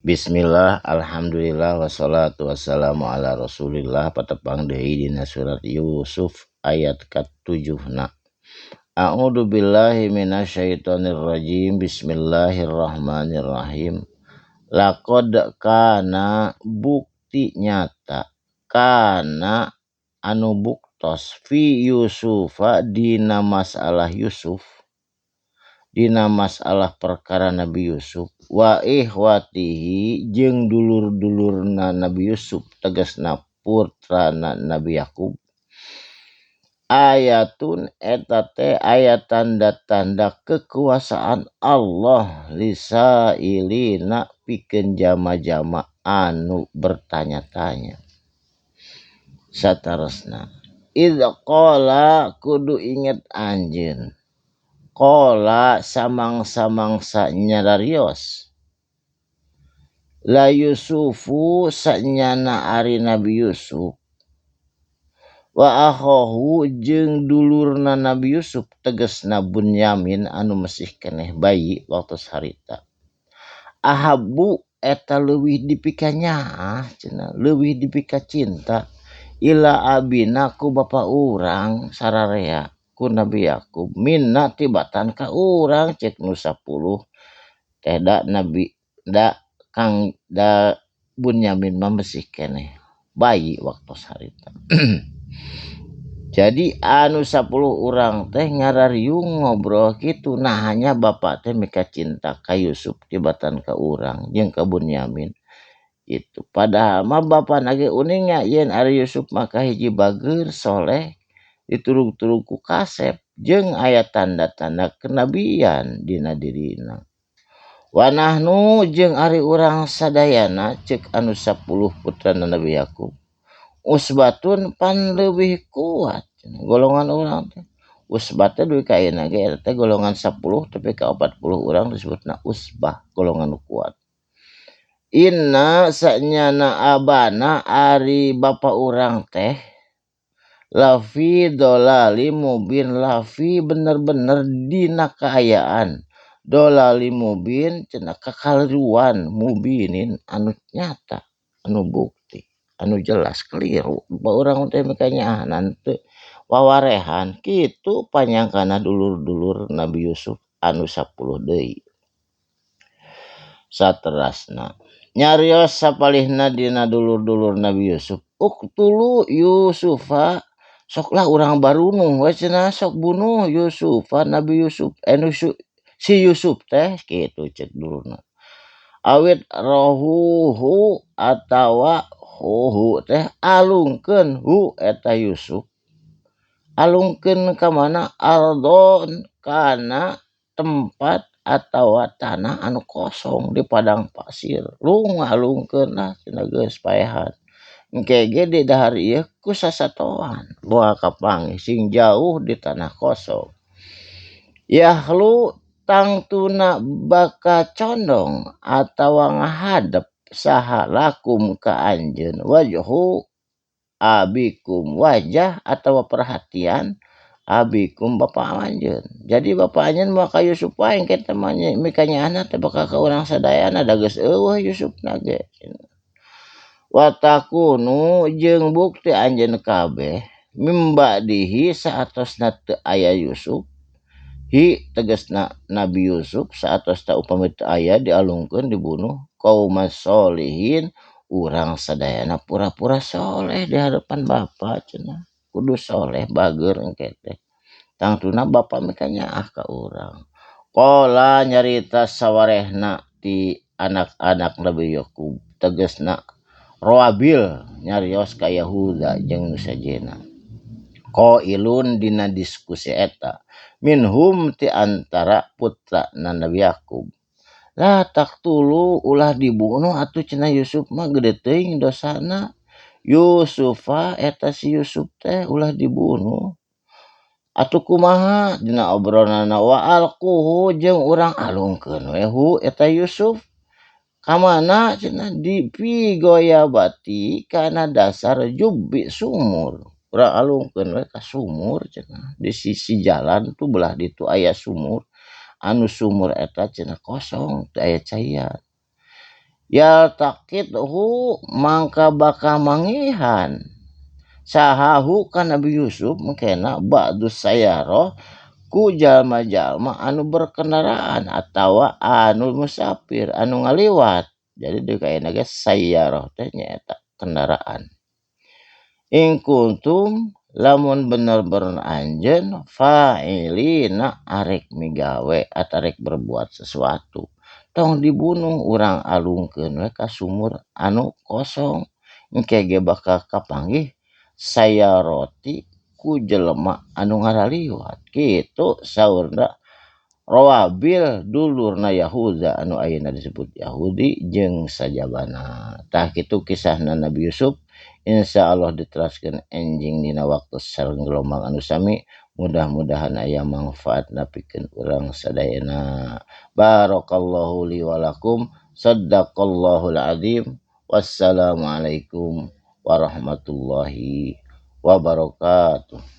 Bismillah, alhamdulillah, wassalatu wassalamu ala rasulillah. Patepang deui dina surat Yusuf ayat ke-7. A'udzu billahi minasyaitonir rajim. Bismillahirrahmanirrahim. Laqad kana bukti nyata kana anu buktos fi Yusufa dina masalah Yusuf, dina masalah perkara Nabi Yusuf, wa ikhwatihi jeung dulur-dulurna Nabi Yusuf, tegasna putrana Nabi Yakub. Ayatun eta teh aya tanda-tanda kekuasaan Allah lisailina pikeun jama-jama anu bertanya-tanya. Saterusna idz qala kudu inget anjeun, qala samang-samangsa nyararios, la Yusufu sanyana ari Nabi Yusuf, wa akhahu jeung dulurna Nabi Yusuf, tegasna Bunyamin anu mesih keneh bayi waktu harita. Ahabu eta leuwih dipikanya cenah, leuwih dipika cinta, ila abina ku bapa urang sararea ku Nabi Yakub, minna tibatan ka urang cek nu 10 teh da Nabi da Kang da Bunyamin mah mesih keneh bayi waktu harita. Jadi anu 10 urang teh ngarariung ngobrol kitu, nah hanya bapak teh mika cinta ka Yusuf tibatan ka urang jeung ka Bunyamin itu. Padahal mah bapa nage uningnya yen ari Yusuf mah kahiji bager soleh diturug-turug ku Kasep jeung aya tanda-tanda kenabian dina dirina. Wa nahnu jeung ari urang sadayana ceuk anu 10 putrana Nabi Yakub, usbatun pan leuwih kuat golongan urang teh. Usbah teh duwi ka ayeuna ge eta teh golongan 10 tapi ka 40 urang disebutna usbah, golongan nu kuat. Inna sanyana abana ari bapa urang teh lafi dolali mubin, lafi bener-bener dina kaayaan, dolali mubin cenah kakaliruan, mubinin anu nyata, anu bukti, anu jelas keliru. Bapa urang teh mikanya teu wawarehan kitu panyangkana dulur-dulur Nabi Yusuf anu 10 deui. Saterasna nyarios sapalihna dina dulur-dulur Nabi Yusuf, uqtulu Yusufa, soklah urang barunuh we cenah, sok bunuh Yusufa, Nabi Yusuf si Yusuf teh kitu cek dulurna. Awit rohuhu atawa huhu teh alungkeun hu eta Yusuf, alungkeun ka mana, ardon kana tempat atawa tanah anu kosong di padang pasir, alungkeun lah cenah geus paehan. Engke ge di dahar ieu ku sasatoan moal kapanggih sing jauh di tanah kosong. Yahlu tangtuna baka condong atawa ngahadep saha lakum ka anjeun, wajhu abikum, wajah atawa perhatian abikum bapa anjeun. Jadi bapa anjeun moal ka Yusuf wae engke teh mikanya anak teh bakal ka urang sadayana da geus eueuh Yusufna ge. Watakunu jeung bukti anjeun kabeh mimbadihi saatosna teu aya Yusuf, hi tegasna Nabi Yusuf saatosna upami teu aya dialungkeun dibunuh, qaumas sholihin urang sadayana pura-pura soleh di hadapan bapa cenah. Kudu soleh bager engke teh. Tangtuna bapa mikanya ka urang. Qala nyarita sawarehna ti anak-anak Nabi Yakub, tegasna Roabil nyarios ka Yahuda jeung nu sajena. Qailun dina diskusi eta, minhum ti antara putra Nabi Yakub, la taqtulu ulah dibunuh atuh cenah Yusuf mah gede teuing dosana. Yusufa eta si Yusuf teh ulah dibunuh. Atuh kumaha dina obrolanna, wa alquhu jeung urang alungkeun we hu eta Yusuf ka mana cenah, di fi goyabati kana dasar jubbi sumur. Urang alungkeun we ka sumur cenah, di sisi jalan tu belah ditu aya sumur, anu sumur eta cenah kosong teu aya caian. yaltaqithu mangka baka mangihan sahahu ka Nabi Yusuf mengkena ba'du sayaroh ku jalma-jalma anu berkendaraan atawa anu musafir anu ngaliwat. Jadi dikaina ge sayyarah teh nyaeta kendaraan. In kuntum lamun bener-bener anjeun fa'ilina arek migawe atau arek berbuat sesuatu. Tong dibunuh urang alungkeun we ka sumur anu kosong. Engke ge bakal kapanggih sayaroti ku jelema anu ngaraliwat. Kitu saurna Rawabil dulurna Yahuda anu ayeuna disebut Yahudi jeung sajabana. Tah kitu kisahna Nabi Yusuf. Insyaallah diteraskeun enjing dina waktu sareng gelombang anu sami. Mudah-mudahan aya manfaatna pikeun urang sadayana. Barakallahu li wa lakum. Shadaqallahul azim. Wassalamualaikum warahmatullahi wabarakatuh.